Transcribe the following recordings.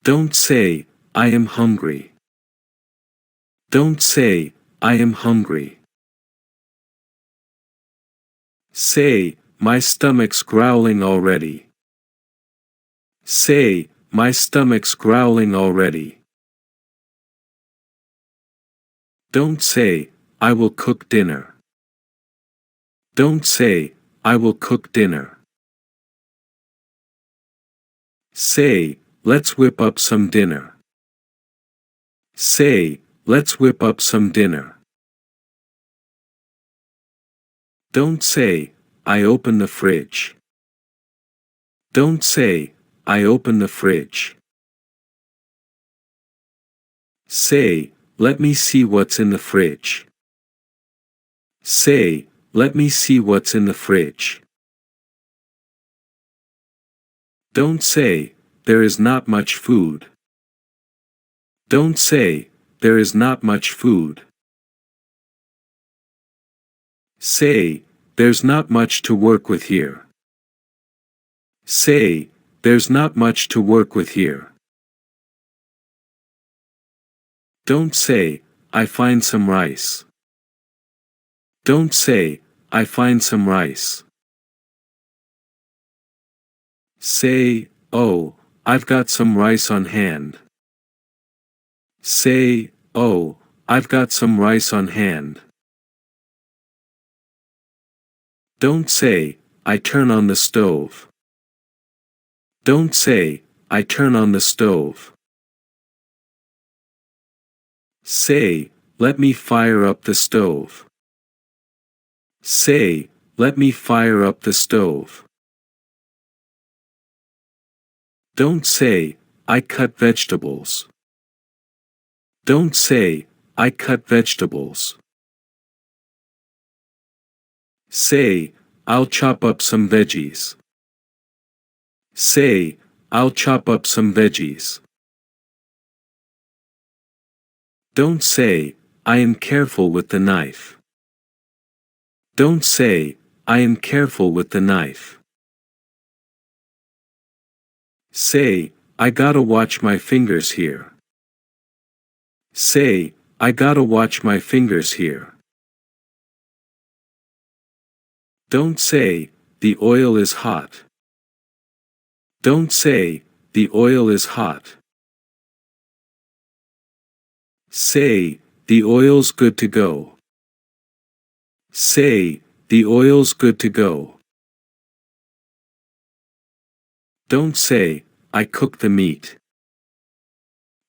Don't say, I am hungry. Don't say, I am hungry. Say, my stomach's growling already. Say, my stomach's growling already. Don't say, I will cook dinner. Don't say, I will cook dinner. Say, let's whip up some dinner. Say, let's whip up some dinner. Don't say, I open the fridge. Don't say, I open the fridge. Say, let me see what's in the fridge. Say, let me see what's in the fridge. Don't say, there is not much food. Don't say, there is not much food. Say, there's not much to work with here. Say, there's not much to work with here. Don't say, I find some rice. Don't say, I find some rice. Say, oh, I've got some rice on hand. Say, oh, I've got some rice on hand. Don't say, I turn on the stove. Don't say, I turn on the stove. Say, let me fire up the stove. Say, let me fire up the stove. Don't say, I cut vegetables. Don't say, I cut vegetables. Say, I'll chop up some veggies. Say, I'll chop up some veggies. Don't say, I am careful with the knife. Don't say, I am careful with the knife. Say, I gotta watch my fingers here. Say, I gotta watch my fingers here. Don't say, the oil is hot. Don't say, the oil is hot. Say, the oil's good to go. Say, the oil's good to go. Don't say, I cook the meat.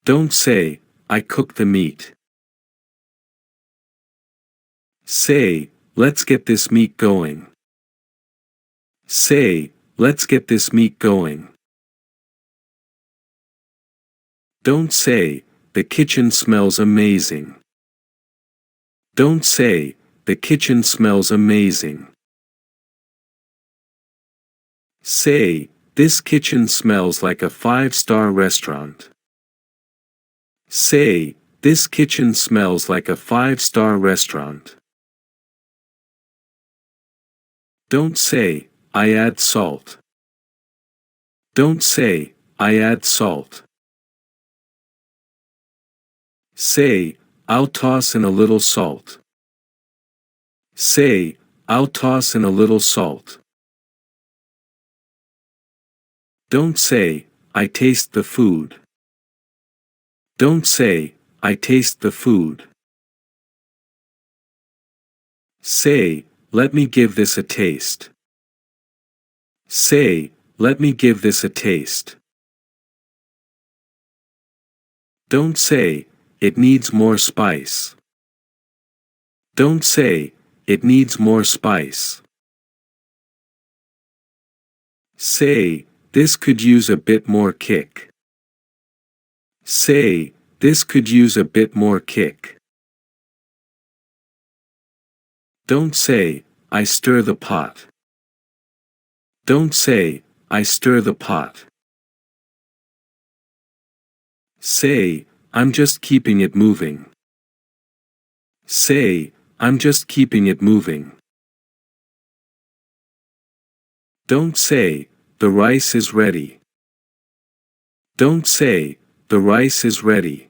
Don't say, I cook the meat. Say, let's get this meat going. Say, let's get this meat going. Don't say, the kitchen smells amazing. Don't say, the kitchen smells amazing. Say, this kitchen smells like a 5-star restaurant. Say, this kitchen smells like a 5-star restaurant. Don't say, I add salt. Don't say, I add salt. Say, I'll toss in a little salt. Say, I'll toss in a little salt. Don't say, I taste the food. Don't say, I taste the food. Say, let me give this a taste. Say, let me give this a taste. Don't say, it needs more spice. Don't say, it needs more spice. Say, this could use a bit more kick. Say, this could use a bit more kick. Don't say, I stir the pot. Don't say, I stir the pot. Say, I'm just keeping it moving. Say, I'm just keeping it moving. Don't say, the rice is ready. Don't say, the rice is ready.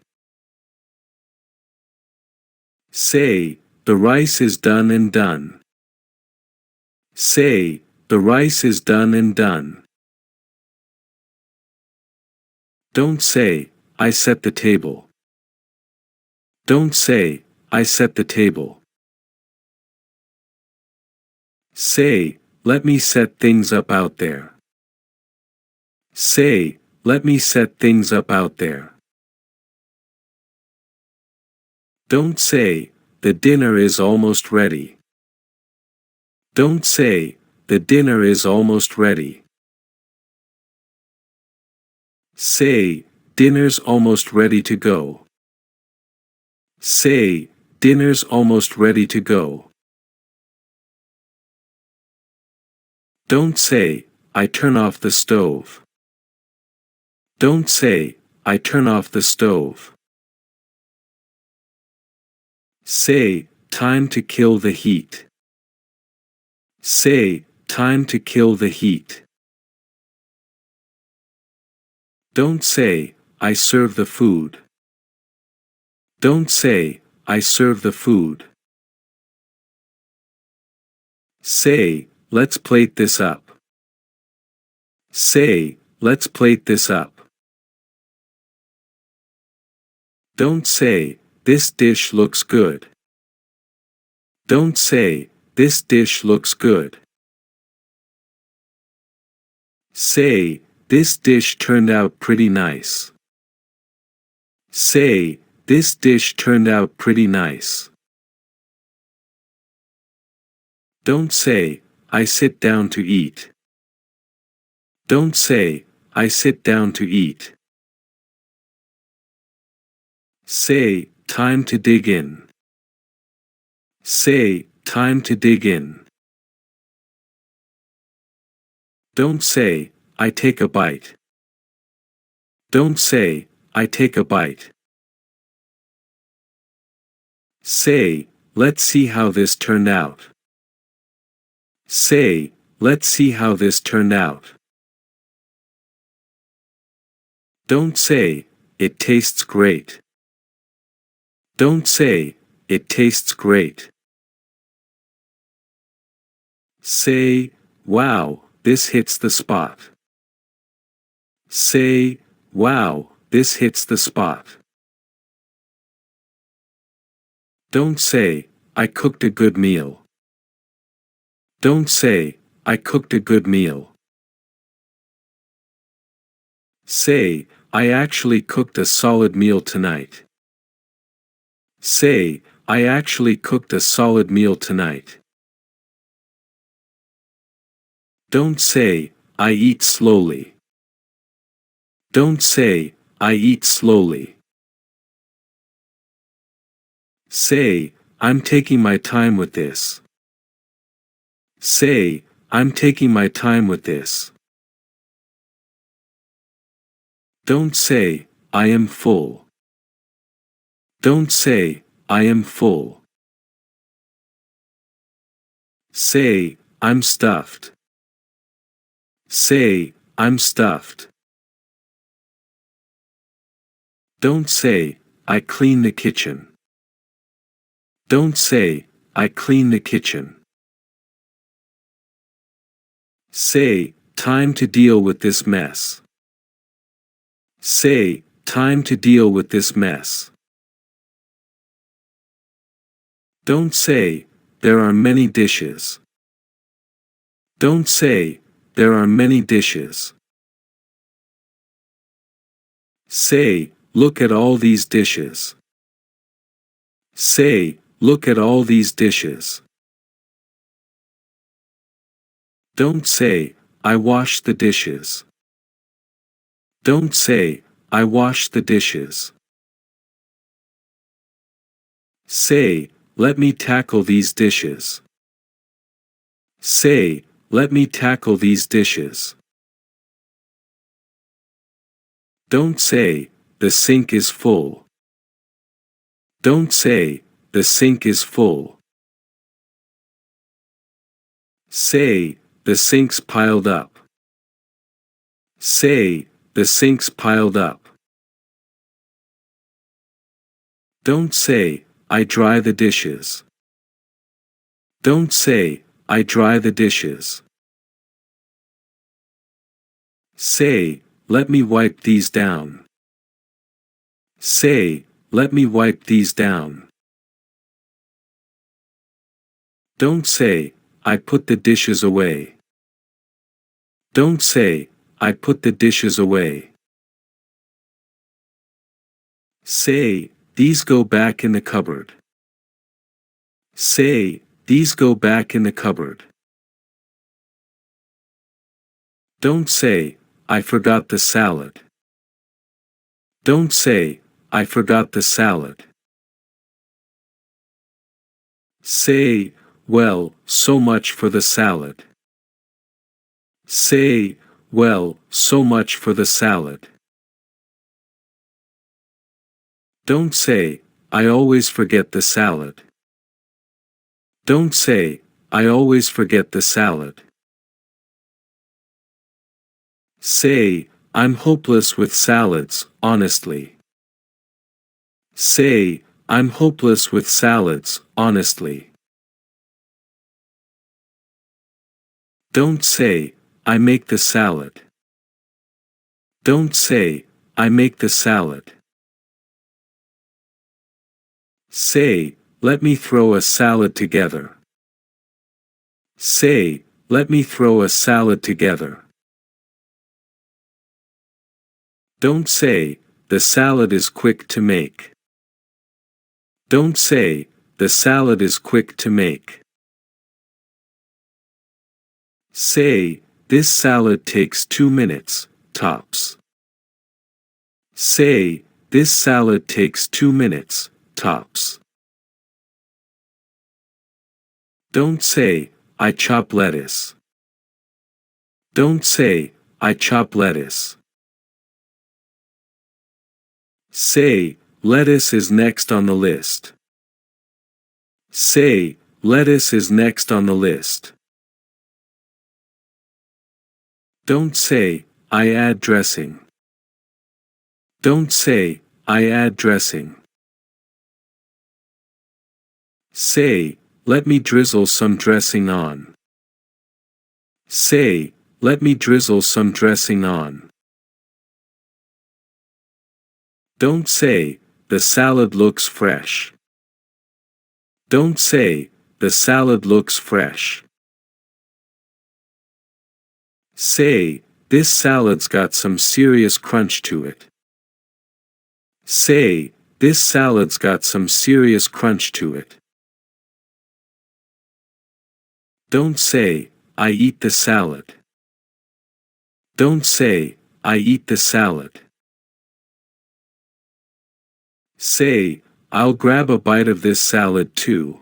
Say, the rice is done and done. Say, the rice is done and done. Don't say, I set the table. Don't say, I set the table. Say, let me set things up out there. Say, let me set things up out there. Don't say, the dinner is almost ready. Don't say, the dinner is almost ready. Say, dinner's almost ready to go. Say, dinner's almost ready to go. Don't say, I turn off the stove. Don't say, I turn off the stove. Say, time to kill the heat. Say, time to kill the heat. Don't say, I serve the food. Don't say, I serve the food. Say, let's plate this up. Say, let's plate this up. Don't say, this dish looks good. Don't say, this dish looks good. Say, this dish turned out pretty nice. Say, this dish turned out pretty nice. Don't say, I sit down to eat. Don't say, I sit down to eat. Say, time to dig in. Say, time to dig in. Don't say, I take a bite. Don't say, I take a bite. Say, let's see how this turned out. Say, let's see how this turned out. Don't say, it tastes great. Don't say, it tastes great. Say, wow, this hits the spot. Say, wow, this hits the spot. Don't say, I cooked a good meal. Don't say, I cooked a good meal. Say, I actually cooked a solid meal tonight. Say, I actually cooked a solid meal tonight. Don't say, I eat slowly. Don't say, I eat slowly. Say, I'm taking my time with this. Say, I'm taking my time with this. Don't say, I am full. Don't say, I am full. Say, I'm stuffed. Say, I'm stuffed. Don't say, I clean the kitchen. Don't say, I clean the kitchen. Say, time to deal with this mess. Say, time to deal with this mess. Don't say, there are many dishes. Don't say, there are many dishes. Say, look at all these dishes. Say, look at all these dishes. Don't say, I wash the dishes. Don't say, I wash the dishes. Say, let me tackle these dishes. Say, let me tackle these dishes. Don't say, the sink is full. Don't say, the sink is full. Say, the sink's piled up. Say, the sink's piled up. Don't say, I dry the dishes. Don't say, I dry the dishes. Say, let me wipe these down. Say, let me wipe these down. Don't say, I put the dishes away. Don't say, I put the dishes away. Say, these go back in the cupboard. Say, these go back in the cupboard. Don't say, I forgot the salad. Don't say, I forgot the salad. Say, well, so much for the salad. Say, well, so much for the salad. Don't say, I always forget the salad. Don't say, I always forget the salad. Say, I'm hopeless with salads, honestly. Say, I'm hopeless with salads, honestly. Don't say, I make the salad. Don't say, I make the salad. Say, let me throw a salad together. Say, let me throw a salad together. Don't say, the salad is quick to make. Don't say, the salad is quick to make. Say, this salad takes 2 minutes, tops. Say, this salad takes 2 minutes, tops. Don't say, I chop lettuce. Don't say, I chop lettuce. Say, lettuce is next on the list. Say, lettuce is next on the list. Don't say, I add dressing. Don't say, I add dressing. Say, let me drizzle some dressing on. Say, let me drizzle some dressing on. Don't say, the salad looks fresh. Don't say, the salad looks fresh. Say, this salad's got some serious crunch to it. Say, this salad's got some serious crunch to it. Don't say, I eat the salad. Don't say, I eat the salad. Say, I'll grab a bite of this salad too.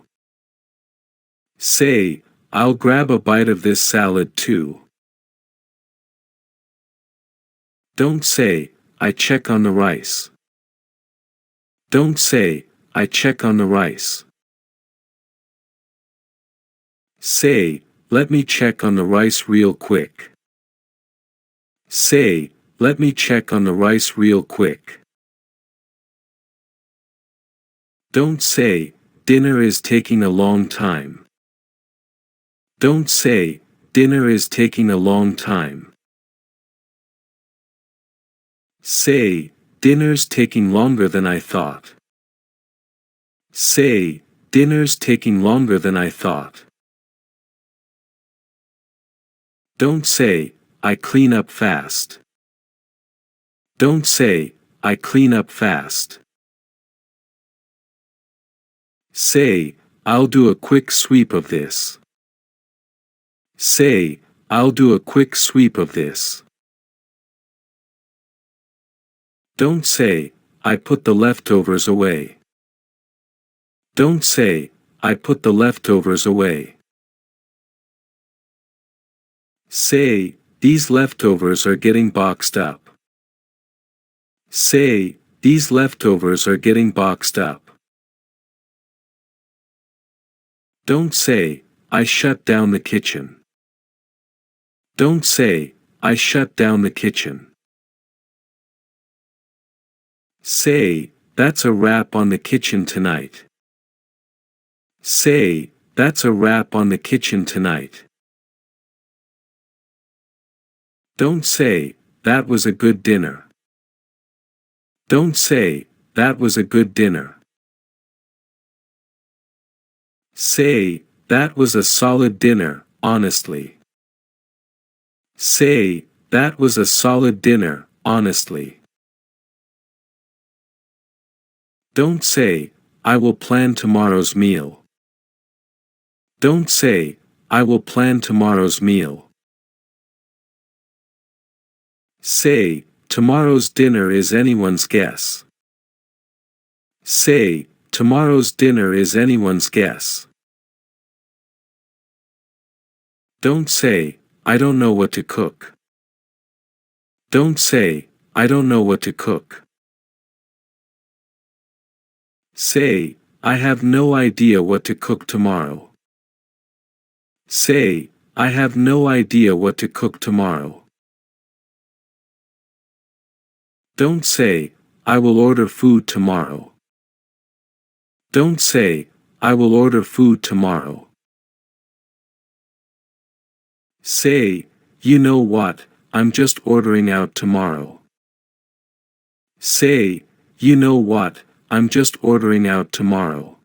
Say, I'll grab a bite of this salad too. Don't say, I check on the rice. Don't say, I check on the rice. Say, let me check on the rice real quick. Say, let me check on the rice real quick. Don't say, dinner is taking a long time. Don't say, dinner is taking a long time. Say, dinner's taking longer than I thought. Say, dinner's taking longer than I thought. Don't say, I clean up fast. Don't say, I clean up fast. Say, I'll do a quick sweep of this. Say, I'll do a quick sweep of this. Don't say, I put the leftovers away. Don't say, I put the leftovers away. Say, these leftovers are getting boxed up. Say, these leftovers are getting boxed up. Don't say, I shut down the kitchen. Don't say, I shut down the kitchen. Say, that's a wrap on the kitchen tonight. Say, that's a wrap on the kitchen tonight. Don't say, that was a good dinner. Don't say, that was a good dinner. Say, that was a solid dinner, honestly. Say, that was a solid dinner, honestly. Don't say, I will plan tomorrow's meal. Don't say, I will plan tomorrow's meal. Say, tomorrow's dinner is anyone's guess. Say, tomorrow's dinner is anyone's guess. Don't say, I don't know what to cook. Don't say, I don't know what to cook. Say, I have no idea what to cook tomorrow. Say, I have no idea what to cook tomorrow. Don't say, I will order food tomorrow. Don't say, I will order food tomorrow. Say, you know what, I'm just ordering out tomorrow. Say, you know what, I'm just ordering out tomorrow.